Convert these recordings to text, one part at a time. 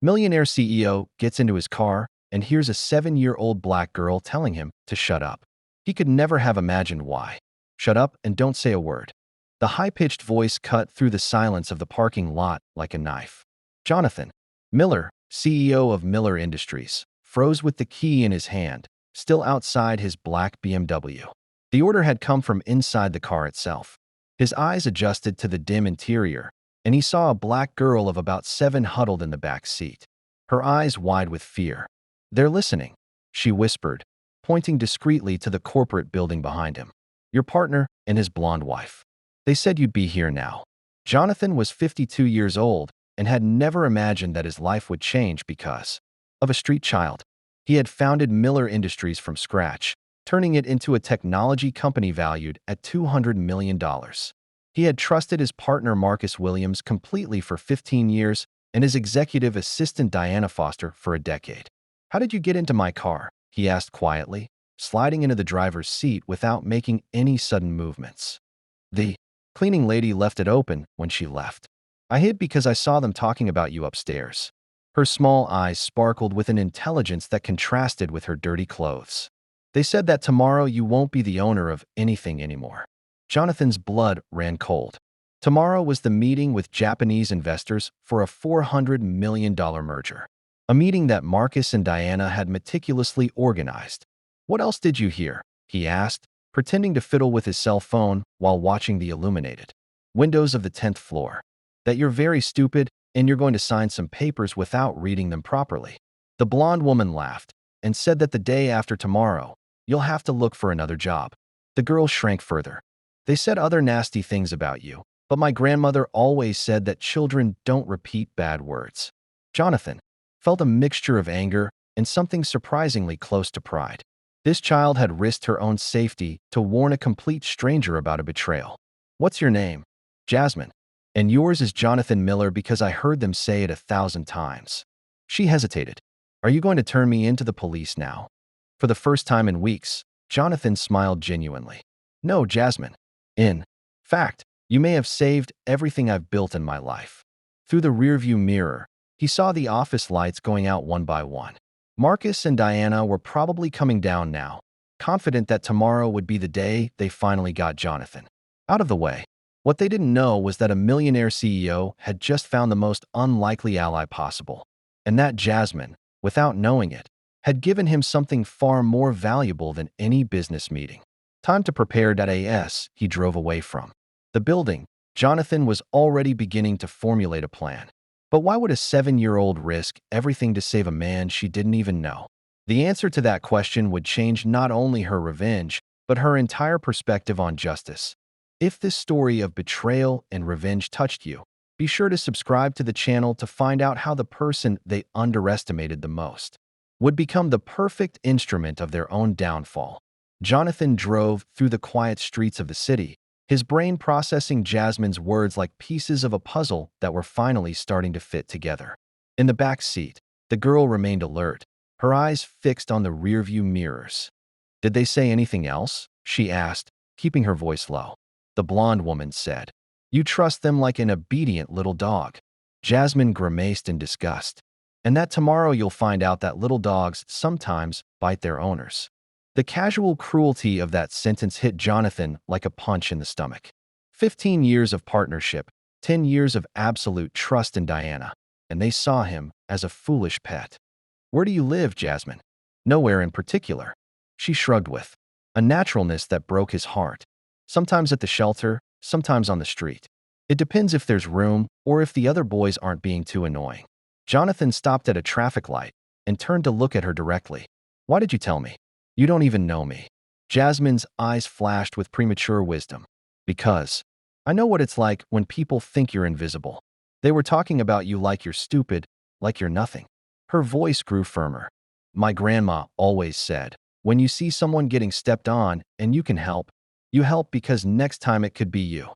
Millionaire CEO gets into his car and hears a 7-year-old black girl telling him to shut up. He could never have imagined why. Shut up and don't say a word. The high-pitched voice cut through the silence of the parking lot like a knife. Jonathan Miller, CEO of Miller Industries, froze with the key in his hand, still outside his black BMW. The order had come from inside the car itself. His eyes adjusted to the dim interior, and he saw a black girl of about 7 huddled in the back seat, her eyes wide with fear. "They're listening," she whispered, pointing discreetly to the corporate building behind him. "Your partner and his blonde wife. They said you'd be here now." Jonathan was 52 years old and had never imagined that his life would change because of a street child. He had founded Miller Industries from scratch, turning it into a technology company valued at $200 million. He had trusted his partner Marcus Williams completely for 15 years and his executive assistant Diana Foster for a decade. "How did you get into my car?" he asked quietly, sliding into the driver's seat without making any sudden movements. "The cleaning lady left it open when she left. I hid because I saw them talking about you upstairs." Her small eyes sparkled with an intelligence that contrasted with her dirty clothes. "They said that tomorrow you won't be the owner of anything anymore." Jonathan's blood ran cold. Tomorrow was the meeting with Japanese investors for a $400 million merger. A meeting that Marcus and Diana had meticulously organized. "What else did you hear?" he asked, pretending to fiddle with his cell phone while watching the illuminated windows of the 10th floor. "That you're very stupid and you're going to sign some papers without reading them properly." The blonde woman laughed and said that the day after tomorrow, you'll have to look for another job. The girl shrank further. "They said other nasty things about you, but my grandmother always said that children don't repeat bad words." Jonathan felt a mixture of anger and something surprisingly close to pride. This child had risked her own safety to warn a complete stranger about a betrayal. "What's your name?" "Jasmine." "And yours is Jonathan Miller because I heard them say it 1,000 times." She hesitated. "Are you going to turn me into the police now?" For the first time in weeks, Jonathan smiled genuinely. "No, Jasmine. In fact, you may have saved everything I've built in my life." Through the rearview mirror, he saw the office lights going out one by one. Marcus and Diana were probably coming down now, confident that tomorrow would be the day they finally got Jonathan out of the way. What they didn't know was that a millionaire CEO had just found the most unlikely ally possible, and that Jasmine, without knowing it, had given him something far more valuable than any business meeting. Time to prepare. As he drove away from the building, Jonathan was already beginning to formulate a plan. But why would a 7-year-old risk everything to save a man she didn't even know? The answer to that question would change not only her revenge, but her entire perspective on justice. If this story of betrayal and revenge touched you, be sure to subscribe to the channel to find out how the person they underestimated the most would become the perfect instrument of their own downfall. Jonathan drove through the quiet streets of the city, his brain processing Jasmine's words like pieces of a puzzle that were finally starting to fit together. In the back seat, the girl remained alert, her eyes fixed on the rearview mirrors. "Did they say anything else?" she asked, keeping her voice low. The blonde woman said, "You trust them like an obedient little dog." Jasmine grimaced in disgust. "And that tomorrow you'll find out that little dogs sometimes bite their owners." The casual cruelty of that sentence hit Jonathan like a punch in the stomach. 15 years of partnership, 10 years of absolute trust in Diana, and they saw him as a foolish pet. "Where do you live, Jasmine?" "Nowhere in particular." She shrugged with a naturalness that broke his heart. "Sometimes at the shelter, sometimes on the street. It depends if there's room or if the other boys aren't being too annoying." Jonathan stopped at a traffic light and turned to look at her directly. "Why did you tell me? You don't even know me." Jasmine's eyes flashed with premature wisdom. "Because I know what it's like when people think you're invisible. They were talking about you like you're stupid, like you're nothing." Her voice grew firmer. "My grandma always said, when you see someone getting stepped on and you can help, you help because next time it could be you."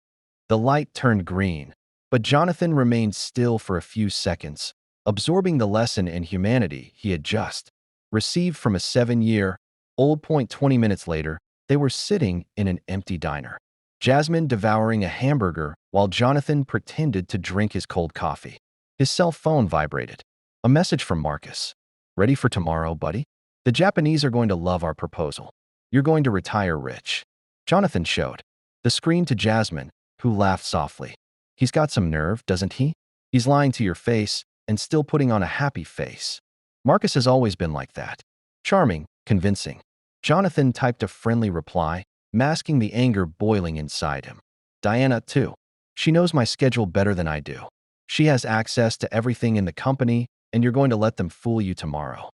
The light turned green, but Jonathan remained still for a few seconds, absorbing the lesson in humanity he had just received from a 7-year-old. 20 minutes later, they were sitting in an empty diner, Jasmine devouring a hamburger while Jonathan pretended to drink his cold coffee. His cell phone vibrated. A message from Marcus. Ready for tomorrow, buddy? The Japanese are going to love our proposal. You're going to retire rich. Jonathan showed the screen to Jasmine, who laughed softly. He's got some nerve, doesn't he? He's lying to your face and still putting on a happy face. Marcus has always been like that. Charming, convincing. Jonathan typed a friendly reply, masking the anger boiling inside him. Diana, too. She knows my schedule better than I do. She has access to everything in the company, and you're going to let them fool you tomorrow.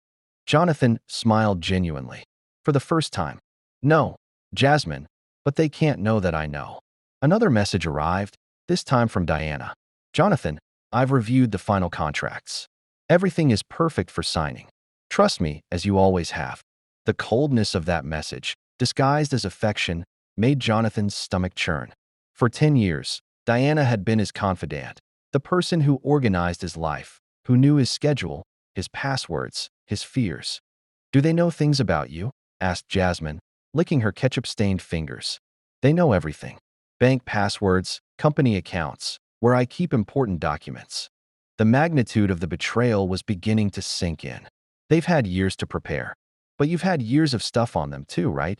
Jonathan smiled genuinely. For the first time. No, Jasmine, but they can't know that I know. Another message arrived, this time from Diana. Jonathan, I've reviewed the final contracts. Everything is perfect for signing. Trust me, as you always have. The coldness of that message, disguised as affection, made Jonathan's stomach churn. For 10 years, Diana had been his confidant, the person who organized his life, who knew his schedule, his passwords, his fears. Do they know things about you? Asked Jasmine, licking her ketchup-stained fingers. They know everything. Bank passwords, company accounts, where I keep important documents. The magnitude of the betrayal was beginning to sink in. They've had years to prepare. But you've had years of stuff on them too, right?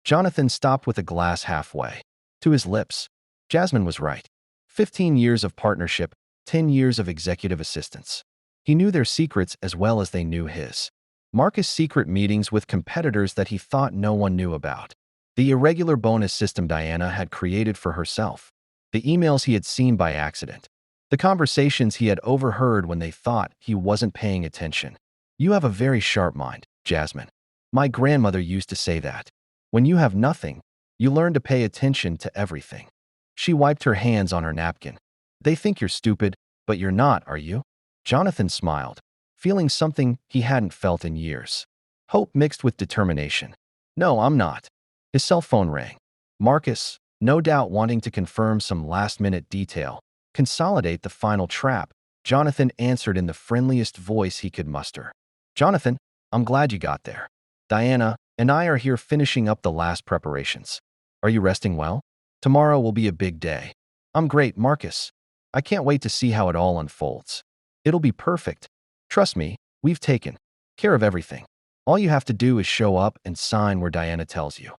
Jonathan stopped with a glass halfway to his lips. Jasmine was right. 15 years of partnership, 10 years of executive assistance. He knew their secrets as well as they knew his. Marcus' secret meetings with competitors that he thought no one knew about. The irregular bonus system Diana had created for herself. The emails he had seen by accident. The conversations he had overheard when they thought he wasn't paying attention. You have a very sharp mind, Jasmine. My grandmother used to say that. When you have nothing, you learn to pay attention to everything. She wiped her hands on her napkin. They think you're stupid, but you're not, are you? Jonathan smiled, feeling something he hadn't felt in years. Hope mixed with determination. No, I'm not. His cell phone rang. Marcus, no doubt wanting to confirm some last-minute detail, consolidate the final trap, Jonathan answered in the friendliest voice he could muster. Jonathan, I'm glad you got there. Diana and I are here finishing up the last preparations. Are you resting well? Tomorrow will be a big day. I'm great, Marcus. I can't wait to see how it all unfolds. It'll be perfect. Trust me, we've taken care of everything. All you have to do is show up and sign where Diana tells you.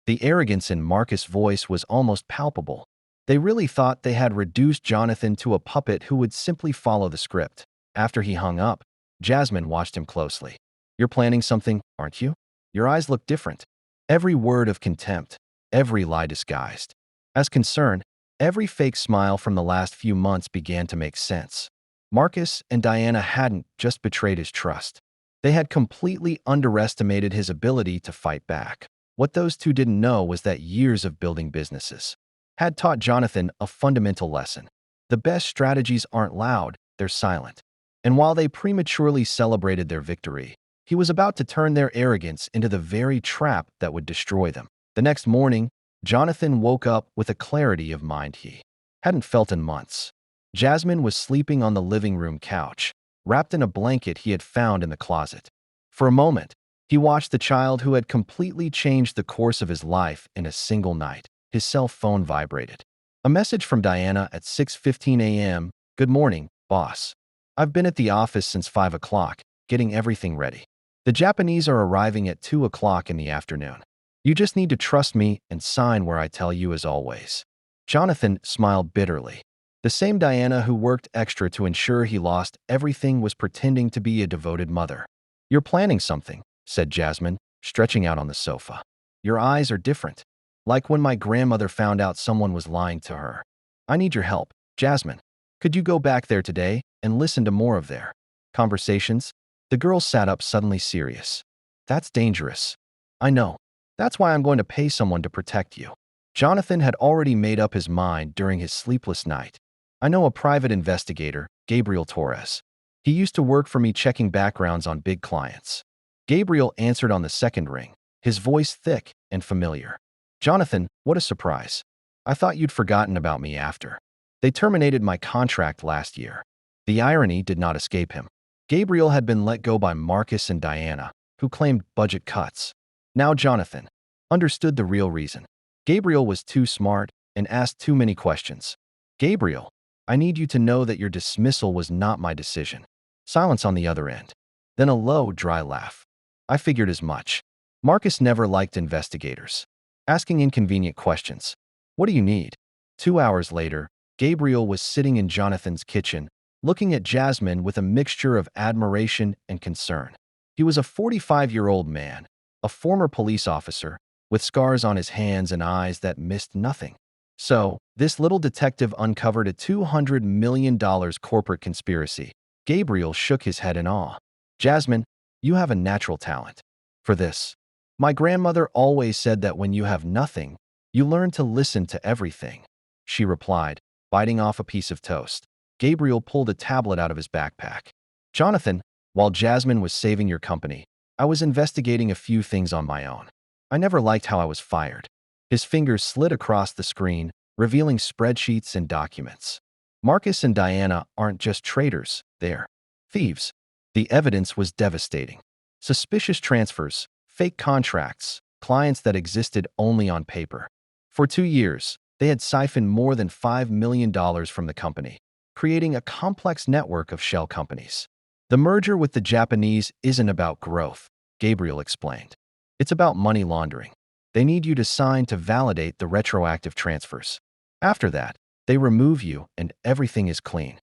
The arrogance in Marcus' voice was almost palpable. They really thought they had reduced Jonathan to a puppet who would simply follow the script. After he hung up, Jasmine watched him closely. You're planning something, aren't you? Your eyes look different. Every word of contempt, every lie disguised. As concern, every fake smile from the last few months began to make sense. Marcus and Diana hadn't just betrayed his trust. They had completely underestimated his ability to fight back. What those two didn't know was that years of building businesses had taught Jonathan a fundamental lesson. The best strategies aren't loud, they're silent. And while they prematurely celebrated their victory, he was about to turn their arrogance into the very trap that would destroy them. The next morning, Jonathan woke up with a clarity of mind he hadn't felt in months. Jasmine was sleeping on the living room couch, wrapped in a blanket he had found in the closet. For a moment, he watched the child who had completely changed the course of his life in a single night. His cell phone vibrated. A message from Diana at 6:15 a.m. Good morning, boss. I've been at the office since 5 o'clock, getting everything ready. The Japanese are arriving at 2 o'clock in the afternoon. You just need to trust me and sign where I tell you as always. Jonathan smiled bitterly. The same Diana who worked extra to ensure he lost everything was pretending to be a devoted mother. You're planning something, said Jasmine, stretching out on the sofa. Your eyes are different. Like when my grandmother found out someone was lying to her. I need your help, Jasmine. Could you go back there today and listen to more of their conversations? The girl sat up suddenly serious. That's dangerous. I know. That's why I'm going to pay someone to protect you. Jonathan had already made up his mind during his sleepless night. I know a private investigator, Gabriel Torres. He used to work for me checking backgrounds on big clients. Gabriel answered on the second ring, his voice thick and familiar. Jonathan, what a surprise. I thought you'd forgotten about me after. They terminated my contract last year. The irony did not escape him. Gabriel had been let go by Marcus and Diana, who claimed budget cuts. Now Jonathan understood the real reason. Gabriel was too smart and asked too many questions. Gabriel, I need you to know that your dismissal was not my decision. Silence on the other end. Then a low, dry laugh. I figured as much. Marcus never liked investigators. Asking inconvenient questions. What do you need? 2 hours later, Gabriel was sitting in Jonathan's kitchen, looking at Jasmine with a mixture of admiration and concern. He was a 45-year-old man, a former police officer, with scars on his hands and eyes that missed nothing. So, this little detective uncovered a $200 million corporate conspiracy. Gabriel shook his head in awe. Jasmine, you have a natural talent for this. My grandmother always said that when you have nothing, you learn to listen to everything, she replied, biting off a piece of toast. Gabriel pulled a tablet out of his backpack. Jonathan, while Jasmine was saving your company, I was investigating a few things on my own. I never liked how I was fired. His fingers slid across the screen, revealing spreadsheets and documents. Marcus and Diana aren't just traitors, they're thieves. The evidence was devastating. Suspicious transfers, fake contracts, clients that existed only on paper. For 2 years, they had siphoned more than $5 million from the company, creating a complex network of shell companies. The merger with the Japanese isn't about growth, Gabriel explained. It's about money laundering. They need you to sign to validate the retroactive transfers. After that, they remove you and everything is clean.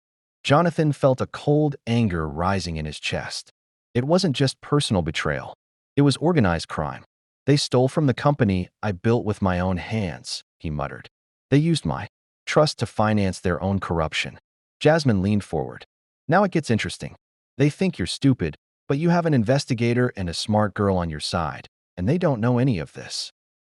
Jonathan felt a cold anger rising in his chest. It wasn't just personal betrayal. It was organized crime. They stole from the company I built with my own hands, he muttered. They used my trust to finance their own corruption. Jasmine leaned forward. Now it gets interesting. They think you're stupid, but you have an investigator and a smart girl on your side, and they don't know any of this.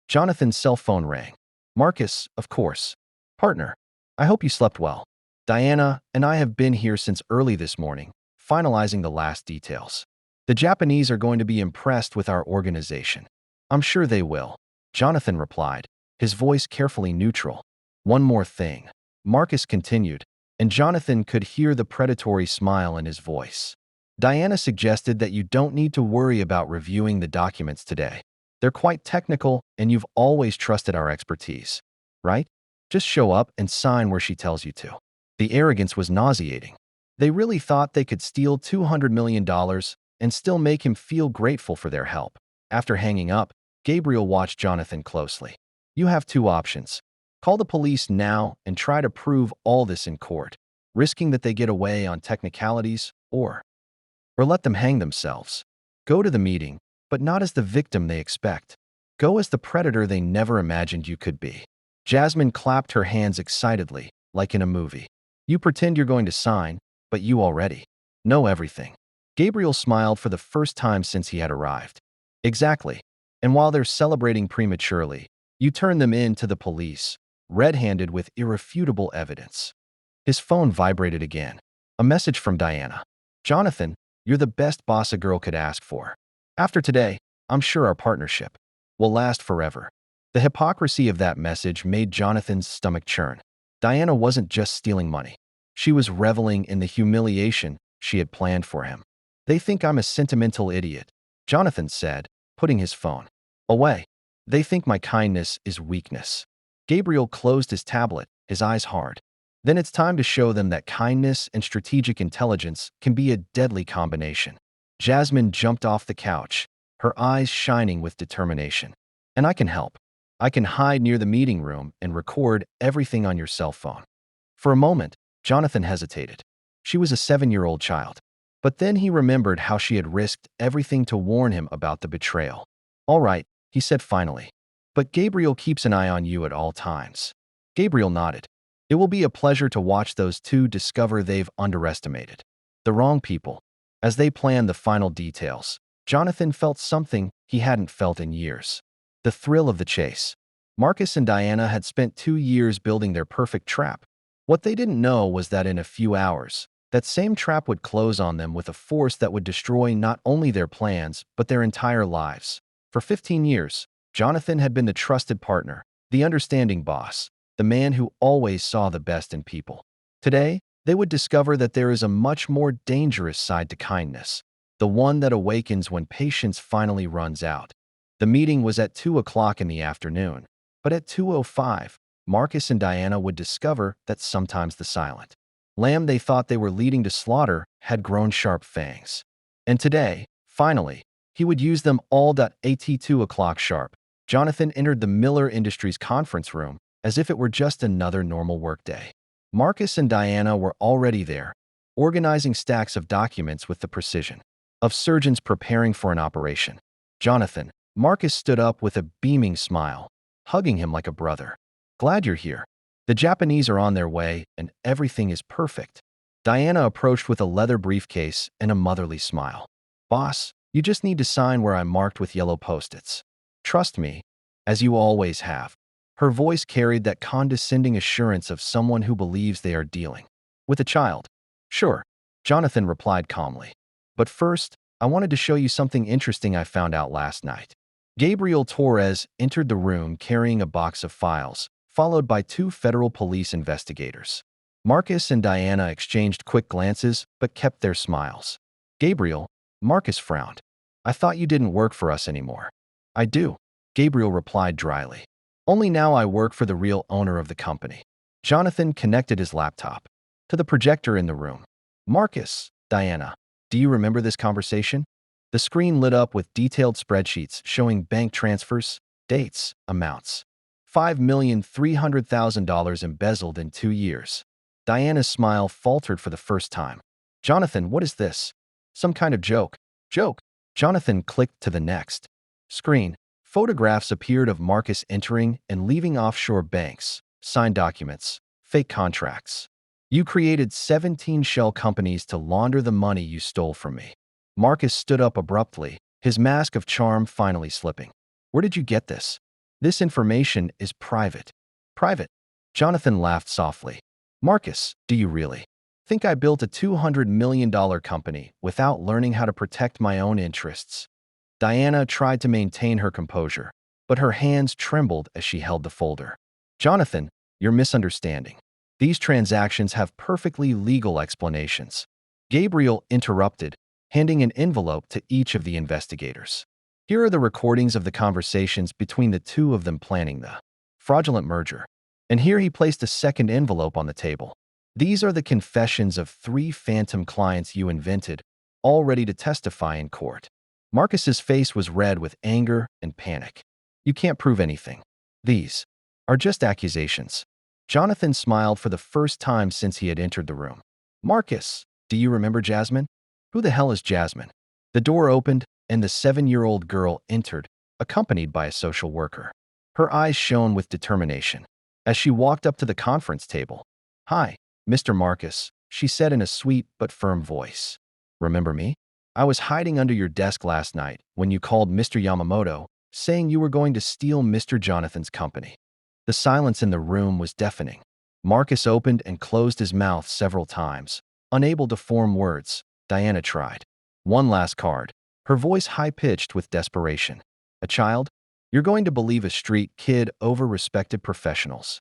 Jonathan's cell phone rang. Marcus, of course. Partner, I hope you slept well. Diana and I have been here since early this morning, finalizing the last details. The Japanese are going to be impressed with our organization. I'm sure they will, Jonathan replied, his voice carefully neutral. One more thing, Marcus continued, and Jonathan could hear the predatory smile in his voice. Diana suggested that you don't need to worry about reviewing the documents today. They're quite technical, and you've always trusted our expertise, right? Just show up and sign where she tells you to. The arrogance was nauseating. They really thought they could steal $200 million and still make him feel grateful for their help. After hanging up, Gabriel watched Jonathan closely. You have two options. Call the police now and try to prove all this in court, risking that they get away on technicalities, or let them hang themselves. Go to the meeting, but not as the victim they expect. Go as the predator they never imagined you could be. Jasmine clapped her hands excitedly, like in a movie. You pretend you're going to sign, but you already know everything. Gabriel smiled for the first time since he had arrived. Exactly. And while they're celebrating prematurely, you turn them in to the police, red-handed with irrefutable evidence. His phone vibrated again. A message from Diana. Jonathan, you're the best boss a girl could ask for. After today, I'm sure our partnership will last forever. The hypocrisy of that message made Jonathan's stomach churn. Diana wasn't just stealing money. She was reveling in the humiliation she had planned for him. They think I'm a sentimental idiot, Jonathan said, putting his phone away. They think my kindness is weakness. Gabriel closed his tablet, his eyes hard. Then it's time to show them that kindness and strategic intelligence can be a deadly combination. Jasmine jumped off the couch, her eyes shining with determination. And I can help. I can hide near the meeting room and record everything on your cell phone. For a moment, Jonathan hesitated. She was a 7-year-old child. But then he remembered how she had risked everything to warn him about the betrayal. All right, he said finally. But Gabriel keeps an eye on you at all times. Gabriel nodded. It will be a pleasure to watch those two discover they've underestimated the wrong people. As they planned the final details, Jonathan felt something he hadn't felt in years. The thrill of the chase. Marcus and Diana had spent 2 years building their perfect trap. What they didn't know was that in a few hours, that same trap would close on them with a force that would destroy not only their plans, but their entire lives. For 15 years, Jonathan had been the trusted partner, the understanding boss, the man who always saw the best in people. Today, they would discover that there is a much more dangerous side to kindness, the one that awakens when patience finally runs out. The meeting was at 2 o'clock in the afternoon, but at 2:05, Marcus and Diana would discover that sometimes the silent Lamb they thought they were leading to slaughter had grown sharp fangs. And today, finally, he would use them all. At 2 o'clock sharp, Jonathan entered the Miller Industries conference room as if it were just another normal workday. Marcus and Diana were already there, organizing stacks of documents with the precision of surgeons preparing for an operation. Jonathan, Marcus stood up with a beaming smile, hugging him like a brother. Glad you're here. The Japanese are on their way, and everything is perfect. Diana approached with a leather briefcase and a motherly smile. Boss, you just need to sign where I'm marked with yellow post-its. Trust me, as you always have. Her voice carried that condescending assurance of someone who believes they are dealing with a child. Sure, Jonathan replied calmly. But first, I wanted to show you something interesting I found out last night. Gabriel Torres entered the room carrying a box of files, followed by 2 federal police investigators. Marcus and Diana exchanged quick glances but kept their smiles. Gabriel, Marcus frowned. I thought you didn't work for us anymore. I do, Gabriel replied dryly. Only now I work for the real owner of the company. Jonathan connected his laptop to the projector in the room. Marcus, Diana, do you remember this conversation? The screen lit up with detailed spreadsheets showing bank transfers, dates, amounts. $5,300,000 embezzled in 2 years. Diana's smile faltered for the first time. Jonathan, what is this? Some kind of joke. Joke. Jonathan clicked to the next screen. Photographs appeared of Marcus entering and leaving offshore banks, signed documents, fake contracts. You created 17 shell companies to launder the money you stole from me. Marcus stood up abruptly, his mask of charm finally slipping. Where did you get this? This information is private. Private? Jonathan laughed softly. Marcus, do you really think I built a $200 million company without learning how to protect my own interests? Diana tried to maintain her composure, but her hands trembled as she held the folder. Jonathan, you're misunderstanding. These transactions have perfectly legal explanations. Gabriel interrupted, handing an envelope to each of the investigators. Here are the recordings of the conversations between the 2 of them planning the fraudulent merger. And here he placed a second envelope on the table. These are the confessions of 3 phantom clients you invented, all ready to testify in court. Marcus's face was red with anger and panic. You can't prove anything. These are just accusations. Jonathan smiled for the first time since he had entered the room. Marcus, do you remember Jasmine? Who the hell is Jasmine? The door opened, and the 7-year-old girl entered, accompanied by a social worker. Her eyes shone with determination as she walked up to the conference table. Hi, Mr. Marcus, she said in a sweet but firm voice. Remember me? I was hiding under your desk last night when you called Mr. Yamamoto, saying you were going to steal Mr. Jonathan's company. The silence in the room was deafening. Marcus opened and closed his mouth several times, unable to form words. Diana tried. One last card, her voice high-pitched with desperation. A child? You're going to believe a street kid over respected professionals.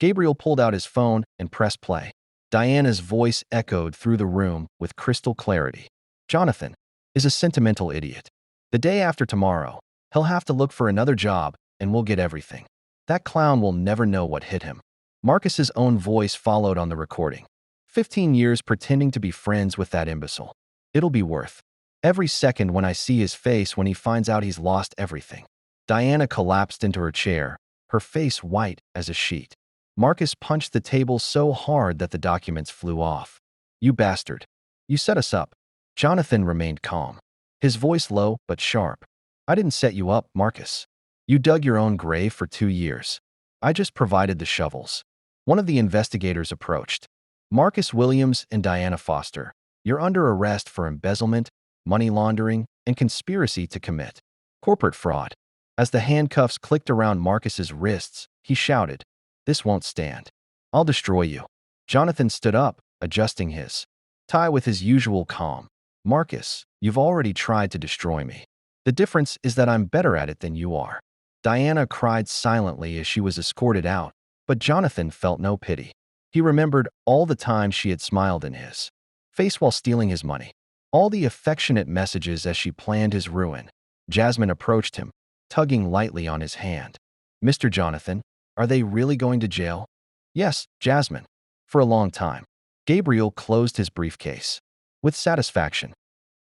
Gabriel pulled out his phone and pressed play. Diana's voice echoed through the room with crystal clarity. Jonathan is a sentimental idiot. The day after tomorrow, he'll have to look for another job and we'll get everything. That clown will never know what hit him. Marcus's own voice followed on the recording. 15 years pretending to be friends with that imbecile. It'll be worth every second when I see his face when he finds out he's lost everything. Diana collapsed into her chair, her face white as a sheet. Marcus punched the table so hard that the documents flew off. You bastard. You set us up. Jonathan remained calm, his voice low but sharp. I didn't set you up, Marcus. You dug your own grave for 2 years. I just provided the shovels. One of the investigators approached. Marcus Williams and Diana Foster, you're under arrest for embezzlement, money laundering, and conspiracy to commit corporate fraud. As the handcuffs clicked around Marcus's wrists, he shouted, This won't stand. I'll destroy you. Jonathan stood up, adjusting his tie with his usual calm. Marcus, you've already tried to destroy me. The difference is that I'm better at it than you are. Diana cried silently as she was escorted out, but Jonathan felt no pity. He remembered all the times she had smiled in his face while stealing his money, all the affectionate messages as she planned his ruin. Jasmine approached him, tugging lightly on his hand. Mr. Jonathan, are they really going to jail? Yes, Jasmine. For a long time. Gabriel closed his briefcase. With satisfaction.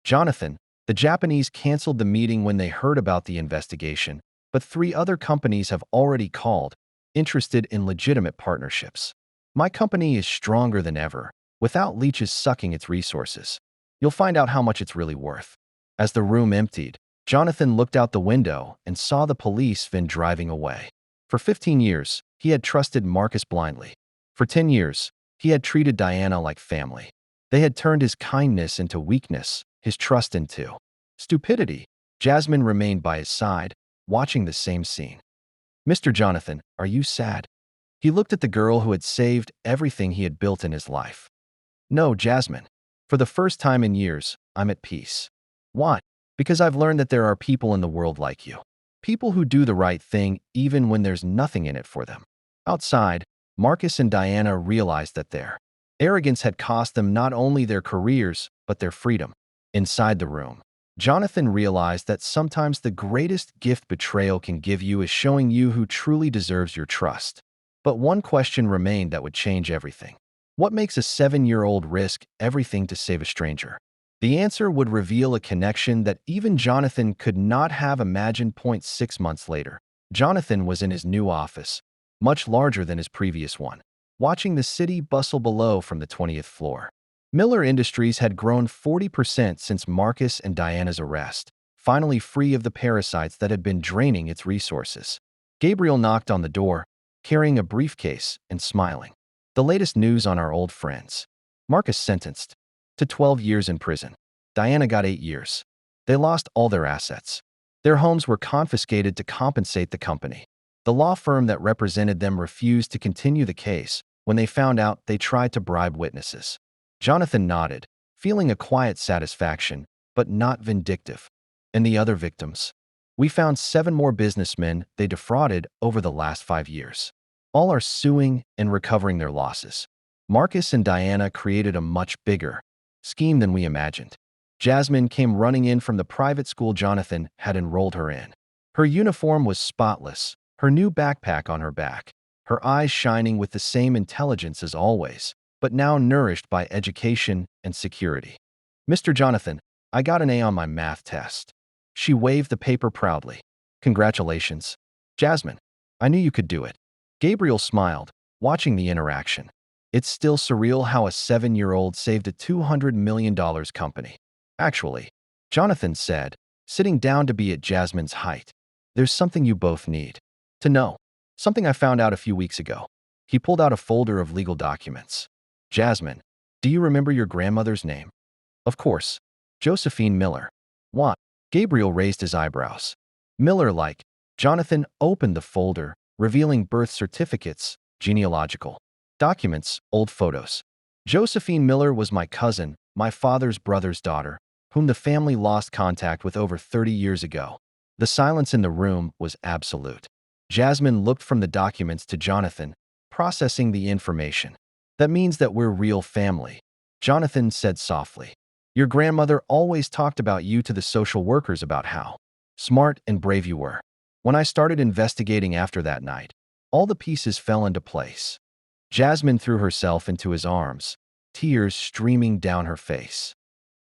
Jonathan, the Japanese canceled the meeting when they heard about the investigation, but 3 other companies have already called, interested in legitimate partnerships. My company is stronger than ever, without leeches sucking its resources. You'll find out how much it's really worth. As the room emptied, Jonathan looked out the window and saw the police van driving away. For 15 years, he had trusted Marcus blindly. For 10 years, he had treated Diana like family. They had turned his kindness into weakness, his trust into stupidity. Jasmine remained by his side, watching the same scene. Mr. Jonathan, are you sad? He looked at the girl who had saved everything he had built in his life. No, Jasmine. For the first time in years, I'm at peace. Why? Because I've learned that there are people in the world like you. People who do the right thing even when there's nothing in it for them. Outside, Marcus and Diana realized that their arrogance had cost them not only their careers, but their freedom. Inside the room, Jonathan realized that sometimes the greatest gift betrayal can give you is showing you who truly deserves your trust. But one question remained that would change everything. What makes a 7-year-old risk everything to save a stranger? The answer would reveal a connection that even Jonathan could not have imagined. 6 months later, Jonathan was in his new office, much larger than his previous one, watching the city bustle below from the 20th floor. Miller Industries had grown 40% since Marcus and Diana's arrest, finally free of the parasites that had been draining its resources. Gabriel knocked on the door, carrying a briefcase and smiling. The latest news on our old friends. Marcus sentenced to 12 years in prison. Diana got 8 years. They lost all their assets. Their homes were confiscated to compensate the company. The law firm that represented them refused to continue the case. When they found out, they tried to bribe witnesses. Jonathan nodded, feeling a quiet satisfaction, but not vindictive. And the other victims? We found 7 more businessmen they defrauded over the last 5 years. All are suing and recovering their losses. Marcus and Diana created a much bigger scheme than we imagined. Jasmine came running in from the private school Jonathan had enrolled her in. Her uniform was spotless, her new backpack on her back, her eyes shining with the same intelligence as always, but now nourished by education and security. Mr. Jonathan, I got an A on my math test. She waved the paper proudly. Congratulations. Jasmine, I knew you could do it. Gabriel smiled, watching the interaction. It's still surreal how a 7-year-old saved a $200 million company. Actually, Jonathan said, sitting down to be at Jasmine's height. There's something you both need to know. Something I found out a few weeks ago. He pulled out a folder of legal documents. Jasmine, do you remember your grandmother's name? Of course. Josephine Miller. What? Gabriel raised his eyebrows. Miller like. Jonathan opened the folder, revealing birth certificates, genealogical documents, old photos. Josephine Miller was my cousin, my father's brother's daughter, whom the family lost contact with over 30 years ago. The silence in the room was absolute. Jasmine looked from the documents to Jonathan, processing the information. That means that we're real family, Jonathan said softly. Your grandmother always talked about you to the social workers about how smart and brave you were. When I started investigating after that night, all the pieces fell into place. Jasmine threw herself into his arms, tears streaming down her face.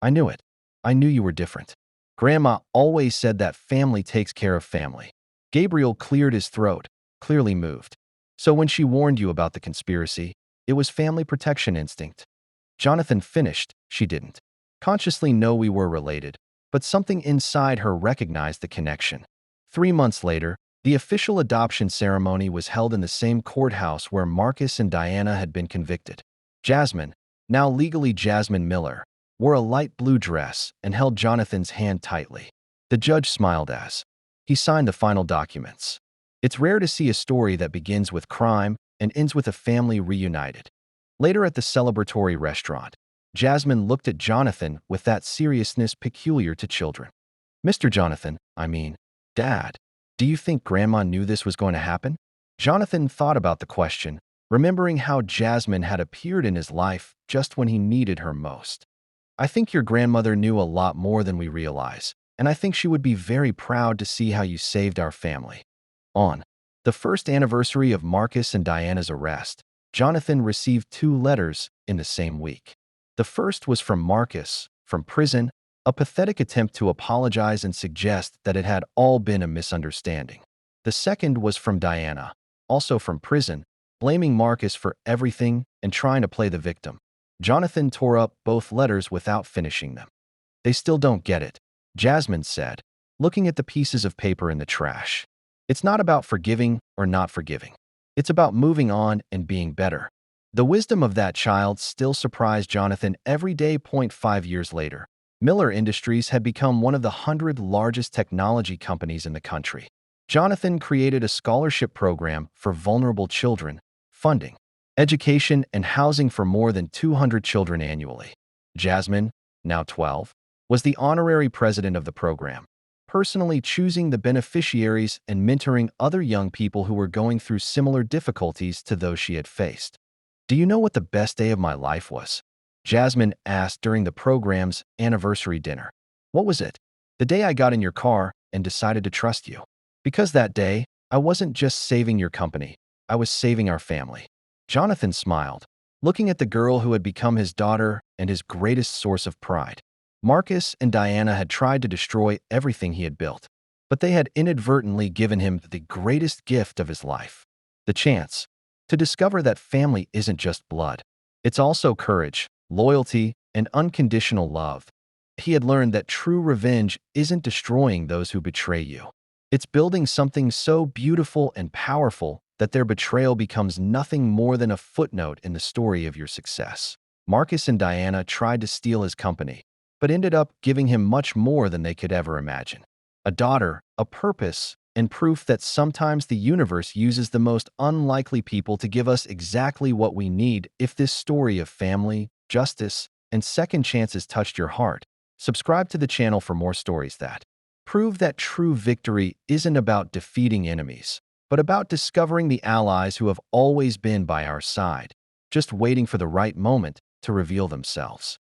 I knew it. I knew you were different. Grandma always said that family takes care of family. Gabriel cleared his throat, clearly moved. So when she warned you about the conspiracy, it was family protection instinct. Jonathan finished, she didn't consciously know we were related, but something inside her recognized the connection. 3 months later, the official adoption ceremony was held in the same courthouse where Marcus and Diana had been convicted. Jasmine, now legally Jasmine Miller, wore a light blue dress and held Jonathan's hand tightly. The judge smiled as he signed the final documents. It's rare to see a story that begins with crime and ends with a family reunited. Later at the celebratory restaurant, Jasmine looked at Jonathan with that seriousness peculiar to children. Mr. Jonathan, I mean, Dad, do you think Grandma knew this was going to happen? Jonathan thought about the question, remembering how Jasmine had appeared in his life just when he needed her most. I think your grandmother knew a lot more than we realize, and I think she would be very proud to see how you saved our family. On the first anniversary of Marcus and Diana's arrest, Jonathan received 2 letters in the same week. The first was from Marcus, from prison, a pathetic attempt to apologize and suggest that it had all been a misunderstanding. The second was from Diana, also from prison, blaming Marcus for everything and trying to play the victim. Jonathan tore up both letters without finishing them. "They still don't get it," Jasmine said, looking at the pieces of paper in the trash. "It's not about forgiving or not forgiving. It's about moving on and being better." The wisdom of that child still surprised Jonathan every day. 5 years later, Miller Industries had become one of the 100 largest technology companies in the country. Jonathan created a scholarship program for vulnerable children, funding education and housing for more than 200 children annually. Jasmine, now 12, was the honorary president of the program, personally choosing the beneficiaries and mentoring other young people who were going through similar difficulties to those she had faced. "Do you know what the best day of my life was?" Jasmine asked during the program's anniversary dinner. "What was it?" "The day I got in your car and decided to trust you. Because that day, I wasn't just saving your company, I was saving our family." Jonathan smiled, looking at the girl who had become his daughter and his greatest source of pride. Marcus and Diana had tried to destroy everything he had built, but they had inadvertently given him the greatest gift of his life: the chance to discover that family isn't just blood. It's also courage, loyalty, and unconditional love. He had learned that true revenge isn't destroying those who betray you. It's building something so beautiful and powerful that their betrayal becomes nothing more than a footnote in the story of your success. Marcus and Diana tried to steal his company, but ended up giving him much more than they could ever imagine: a daughter, a purpose, and proof that sometimes the universe uses the most unlikely people to give us exactly what we need. If this story of family, justice, and second chances touched your heart, subscribe to the channel for more stories that prove that true victory isn't about defeating enemies, but about discovering the allies who have always been by our side, just waiting for the right moment to reveal themselves.